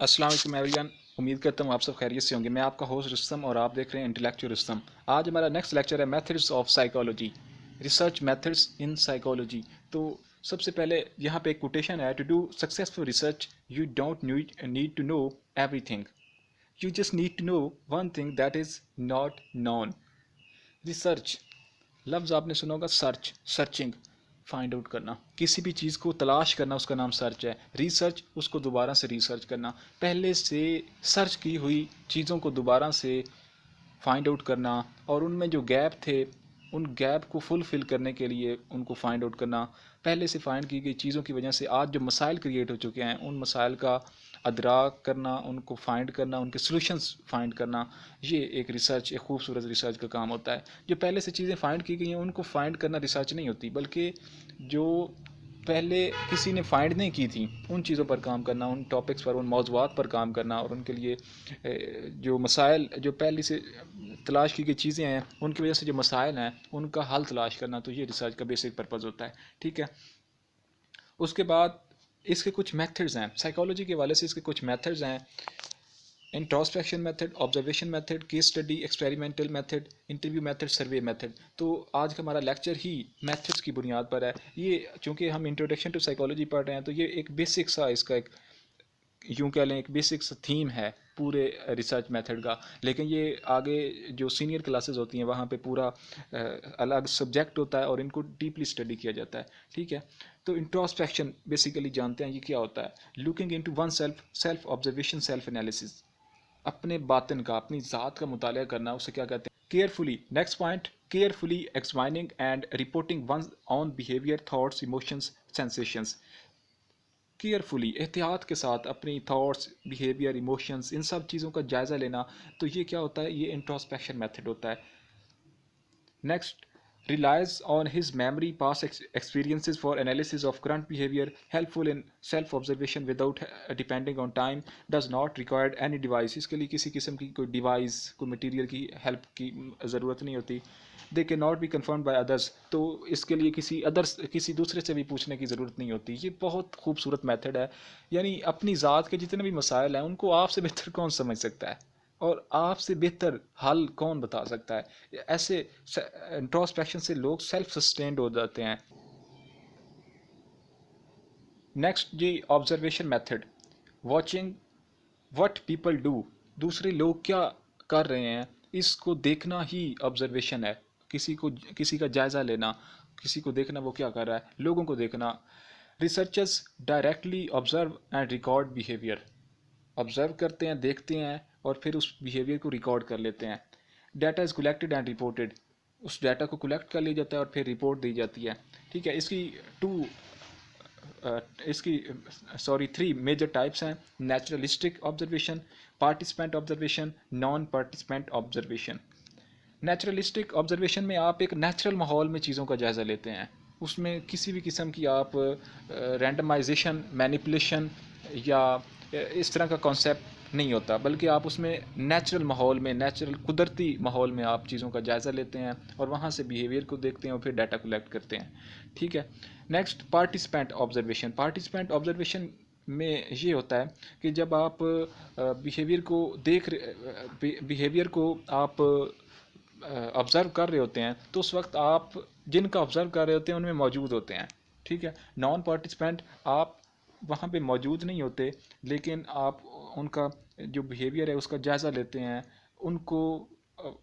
السلام علیکم ایوریان، امید کرتا ہوں آپ سب خیریت سے ہوں گے۔ میں آپ کا ہوسٹ رستم اور آپ دیکھ رہے ہیں انٹلیکچوئل رستم۔ آج ہمارا نیکسٹ لیکچر ہے methods of psychology, research methods in psychology. تو سب سے پہلے یہاں پہ ایک کوٹیشن ہے، to do successful research you don't need to know everything, you just need to know one thing that is not known. Research لفظ آپ نے سنا ہوگا، سرچنگ، فائنڈ آؤٹ کرنا، کسی بھی چیز کو تلاش کرنا، اس کا نام سرچ ہے۔ ریسرچ اس کو دوبارہ سے ریسرچ کرنا، پہلے سے سرچ کی ہوئی چیزوں کو دوبارہ سے فائنڈ آؤٹ کرنا، اور ان میں جو گیپ تھے ان گیپ کو فل کرنے کے لیے ان کو فائنڈ آؤٹ کرنا۔ پہلے سے فائنڈ کی گئی چیزوں کی وجہ سے آج جو مسائل کریٹ ہو چکے ہیں ان مسائل کا ادراک کرنا، ان کو فائنڈ کرنا، ان کے سلوشنز فائنڈ کرنا، یہ ایک ریسرچ، ایک خوبصورت ریسرچ کا کام ہوتا ہے۔ جو پہلے سے چیزیں فائنڈ کی گئی ہیں ان کو فائنڈ کرنا ریسرچ نہیں ہوتی، بلکہ جو پہلے کسی نے فائنڈ نہیں کی تھیں ان چیزوں پر کام کرنا، ان ٹاپکس پر، ان موضوعات پر کام کرنا، اور ان کے لیے جو مسائل، جو پہلے سے تلاش کی گئی چیزیں ہیں ان کی وجہ سے جو مسائل ہیں ان کا حل تلاش کرنا، تو یہ ریسرچ کا بیسک پرپز ہوتا ہے۔ ٹھیک ہے، اس کے بعد اس کے کچھ میتھڈز ہیں، سائیکالوجی کے حوالے سے اس کے کچھ میتھڈز ہیں: introspection method, observation method, case study, experimental method, interview method, survey method. تو آج کا ہمارا لیکچر ہی میتھڈس کی بنیاد پر ہے۔ یہ چونکہ ہم انٹروڈکشن ٹو سائیکالوجی پڑھ رہے ہیں تو یہ ایک بیسک سا اس کا ایک یوں کہہ لیں ایک بیسک سا تھیم ہے پورے ریسرچ میتھڈ کا، لیکن یہ آگے جو سینئر کلاسز ہوتی ہیں وہاں پہ پورا الگ سبجیکٹ ہوتا ہے اور ان کو ڈیپلی اسٹڈی کیا جاتا ہے۔ ٹھیک ہے، تو انٹراسپیکشن بیسیکلی جانتے ہیں یہ کیا ہوتا ہے؟ Looking into one self, self observation, self analysis, اپنے باطن کا، اپنی ذات کا مطالعہ کرنا، اسے کیا کہتے ہیں؟ Carefully, next point, carefully examining and reporting ones own behaviour, thoughts, emotions, sensations. Carefully, احتیاط کے ساتھ اپنی تھاٹس، بیہیویئر، ایموشنز، ان سب چیزوں کا جائزہ لینا، تو یہ کیا ہوتا ہے؟ یہ انٹراسپیکشن میتھڈ ہوتا ہے۔ Next, relies on his memory, past experiences for analysis of current behavior, helpful in self-observation without depending on time, does not require any device۔ اس کے لیے کسی قسم کی کوئی ڈیوائس، کوئی مٹیریل کی ہیلپ کی ضرورت نہیں ہوتی۔ they cannot be confirmed by others، تو اس کے لیے کسی دوسرے سے بھی پوچھنے کی ضرورت نہیں ہوتی۔ یہ بہت خوبصورت میتھڈ ہے، یعنی اپنی ذات کے جتنے بھی مسائل ہیں ان کو آپ سے بہتر کون سمجھ سکتا ہے اور آپ سے بہتر حل کون بتا سکتا ہے؟ ایسے انٹراسپیکشن سے لوگ سیلف سسٹینڈ ہو جاتے ہیں۔ نیکسٹ جی، observation method, watching what people do, دوسرے لوگ کیا کر رہے ہیں اس کو دیکھنا ہی آبزرویشن ہے۔ کسی کا جائزہ لینا، کسی کو دیکھنا وہ کیا کر رہا ہے، لوگوں کو دیکھنا۔ Researchers directly observe and record behaviour, observe کرتے ہیں، دیکھتے ہیں اور پھر اس بیہیویئر کو ریکارڈ کر لیتے ہیں۔ Data is collected and reported, اس ڈیٹا کو کلیکٹ کر لیا جاتا ہے اور پھر رپورٹ دی جاتی ہے۔ ٹھیک ہے، اس کی تھری میجر ٹائپس ہیں: naturalistic observation, participant observation, naan participant observation. Naturalistic observation میں آپ ایک نیچرل ماحول میں چیزوں کا جائزہ لیتے ہیں، اس میں کسی بھی قسم کی آپ رینڈمائزیشن، مینیپولیشن یا اس طرح کا کانسیپٹ نہیں ہوتا، بلکہ آپ اس میں نیچرل ماحول میں، نیچرل قدرتی ماحول میں آپ چیزوں کا جائزہ لیتے ہیں اور وہاں سے بیہیویئر کو دیکھتے ہیں اور پھر ڈیٹا کلیکٹ کرتے ہیں۔ ٹھیک ہے، next participant observation. Participant observation میں یہ ہوتا ہے کہ جب آپ بیہیویئر کو آپ آبزرو کر رہے ہوتے ہیں تو اس وقت آپ جن کا آبزرو کر رہے ہوتے ہیں ان میں موجود ہوتے ہیں۔ ٹھیک ہے، نان پارٹیسپینٹ، آپ وہاں پہ موجود نہیں ہوتے لیکن آپ ان کا جو بیہیویئر ہے اس کا جائزہ لیتے ہیں، ان کو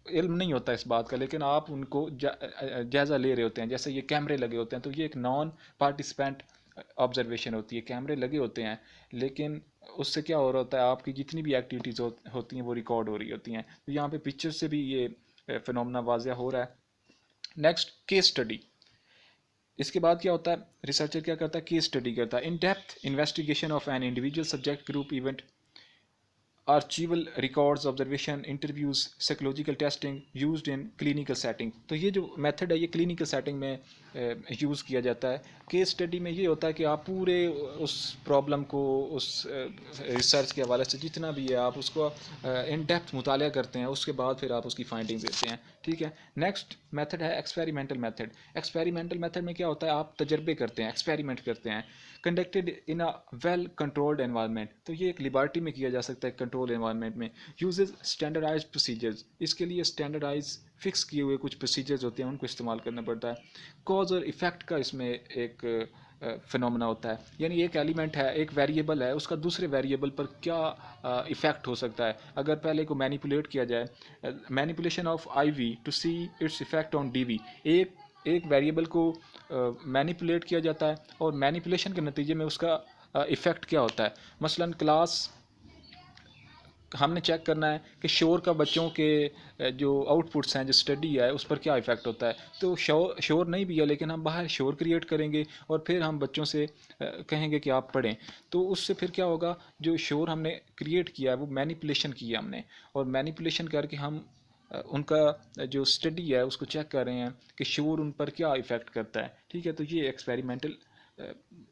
علم نہیں ہوتا اس بات کا لیکن آپ ان کو جائزہ لے رہے ہوتے ہیں۔ جیسے یہ کیمرے لگے ہوتے ہیں تو یہ ایک نان پارٹیسپینٹ آبزرویشن ہوتی ہے، کیمرے لگے ہوتے ہیں لیکن اس سے کیا ہو رہا ہوتا ہے، آپ کی جتنی بھی ایکٹیویٹیز ہوتی ہیں وہ ریکارڈ ہو رہی ہوتی ہیں۔ تو یہاں پہ پکچر سے بھی یہ فنومنا واضح ہو رہا ہے۔ Next, case study. اس کے بعد کیا ہوتا ہے؟ ریسرچر کیا کرتا ہے؟ کیس اسٹڈی کرتا ہے۔ In depth investigation of an individual subject group event, archival records observation interviews psychological testing used in clinical setting. تو یہ جو میتھڈ ہے یہ کلینکل سیٹنگ میں یوز کیا جاتا ہے. کیس اسٹڈی میں یہ ہوتا ہے کہ آپ پورے اس پرابلم کو اس ریسرچ کے حوالے سے جتنا بھی ہے آپ اس کو ان ڈیپتھ مطالعہ کرتے ہیں, اس کے بعد پھر آپ اس کی فائنڈنگ دیتے ہیں. ٹھیک ہے. نیکسٹ میتھڈ ہے ایکسپیریمنٹل میتھڈ. ایکسپیریمنٹل میتھڈ میں کیا ہوتا ہے, آپ تجربے کرتے ہیں, ایکسپیریمنٹ کرتے ہیں. Conducted in a well controlled environment. تو یہ ایک لیبارٹری میں کیا جا سکتا ہے, کنٹرول انوائرمنٹ میں. Uses standardise procedures. اس کے لیے اسٹینڈرڈائز فکس کیے ہوئے کچھ پروسیجرز ہوتے ہیں, ان کو استعمال کرنا پڑتا ہے. کوز اور ایفیکٹ کا اس میں ایک فنومنا ہوتا ہے, یعنی ایک ایلیمنٹ ہے, ایک ویریبل ہے, اس کا دوسرے ویریبل پر کیا ایفیکٹ ہو سکتا ہے. اگر پہلے کو مینیپولیٹ کیا جائے, manipulation of I we to C it's effect on D وی. ایک ویریبل کو مینیپولیٹ کیا جاتا ہے اور مینیپولیشن کے نتیجے میں اس کا ایفیکٹ کیا ہوتا ہے. مثلاً کلاس ہم نے چیک کرنا ہے کہ شور کا بچوں کے جو آؤٹ پٹس ہیں, جو اسٹڈی ہے, اس پر کیا ایفیکٹ ہوتا ہے. تو شور نہیں بھی ہے لیکن ہم باہر شور کریٹ کریں گے اور پھر ہم بچوں سے کہیں گے کہ آپ پڑھیں. تو اس سے پھر کیا ہوگا, جو شور ہم نے کریٹ کیا ہے وہ مینیپولیشن کیا ہم نے, اور مینیپولیشن کر کے ہم ان کا جو اسٹڈی ہے اس کو چیک کر رہے ہیں کہ شور ان پر کیا ایفیکٹ کرتا ہے. ٹھیک ہے. تو یہ ایکسپیریمنٹل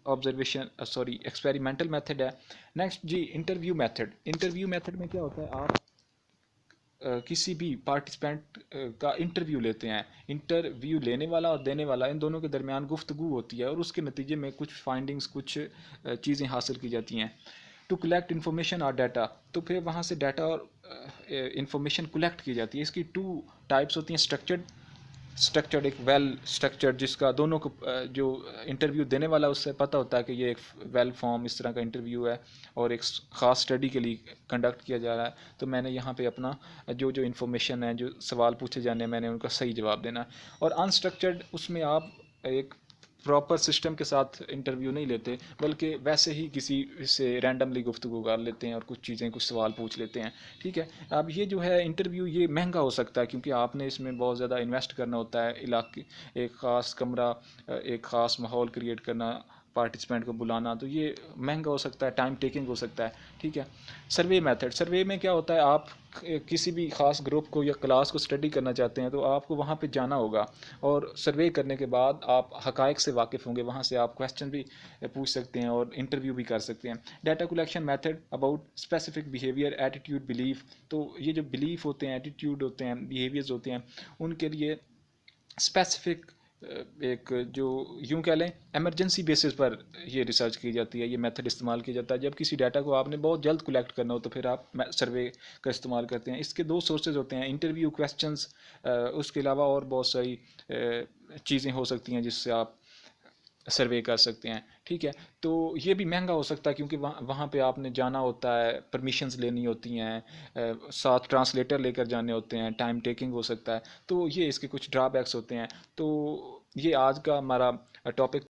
ایکسپیریمنٹل میتھڈ ہے. نیکسٹ جی انٹرویو میتھڈ. انٹرویو میتھڈ میں کیا ہوتا ہے, آپ کسی بھی پارٹیسپینٹ کا انٹرویو لیتے ہیں. انٹرویو لینے والا اور دینے والا, ان دونوں کے درمیان گفتگو ہوتی ہے اور اس کے نتیجے میں کچھ فائنڈنگز, کچھ چیزیں حاصل کی جاتی ہیں. ٹو کلیکٹ انفارمیشن اور ڈیٹا. تو پھر وہاں سے ڈیٹا اور انفارمیشن کلیکٹ کی جاتی ہے. اس کی 2 ٹائپس ہوتی ہیں, اسٹرکچرڈ ایک ویل اسٹرکچرڈ, جس کا دونوں کو جو انٹرویو دینے والا اس سے پتہ ہوتا ہے کہ یہ ایک ویل فارم اس طرح کا انٹرویو ہے اور ایک خاص اسٹڈی کے لیے کنڈکٹ کیا جا رہا ہے. تو میں نے یہاں پہ اپنا جو انفارمیشن ہے, جو سوال پوچھے جانے ہیں, میں نے ان کا صحیح جواب دینا ہے. اور انسٹرکچرڈ, اس میں آپ ایک پراپر سسٹم کے ساتھ انٹرویو نہیں لیتے بلکہ ویسے ہی کسی سے رینڈملی گفتگو کر لیتے ہیں اور کچھ چیزیں, کچھ سوال پوچھ لیتے ہیں. ٹھیک ہے. اب یہ جو ہے انٹرویو یہ مہنگا ہو سکتا ہے کیونکہ آپ نے اس میں بہت زیادہ انویسٹ کرنا ہوتا ہے. علاقے, ایک خاص کمرہ, ایک خاص ماحول کریٹ کرنا, پارٹیسپینٹ کو بلانا, تو یہ مہنگا ہو سکتا ہے, ٹائم ٹیکنگ ہو سکتا ہے. ٹھیک ہے. Survey method. سروے میں کیا ہوتا ہے, آپ کسی بھی خاص گروپ کو یا کلاس کو اسٹڈی کرنا چاہتے ہیں تو آپ کو وہاں پہ جانا ہوگا اور سروے کرنے کے بعد آپ حقائق سے واقف ہوں گے. وہاں سے آپ کویسچن بھی پوچھ سکتے ہیں اور انٹرویو بھی کر سکتے ہیں. Data collection method about specific behaviour, attitude, belief. تو یہ جو بلیف ہوتے ہیں, ایٹیٹیوڈ ہوتے ہیں, بیہیویئرز ہوتے ہیں, ان کے لیے اسپیسیفک ایک جو یوں کہہ لیں ایمرجنسی بیسس پر یہ ریسرچ کی جاتی ہے, یہ میتھڈ استعمال کیا جاتا ہے. جب کسی ڈیٹا کو آپ نے بہت جلد کلیکٹ کرنا ہو تو پھر آپ سروے کا استعمال کرتے ہیں. اس کے 2 سورسز ہوتے ہیں, انٹرویو کویسچنز, اس کے علاوہ اور بہت ساری چیزیں ہو سکتی ہیں جس سے آپ سروے کر سکتے ہیں. ٹھیک ہے. تو یہ بھی مہنگا ہو سکتا ہے کیونکہ وہاں پہ آپ نے جانا ہوتا ہے, پرمیشنز لینی ہوتی ہیں, ساتھ ٹرانسلیٹر لے کر جانے ہوتے ہیں, ٹائم ٹیکنگ ہو سکتا ہے. تو یہ اس کے کچھ ڈرا بیکس ہوتے ہیں. تو یہ آج کا ہمارا ٹاپک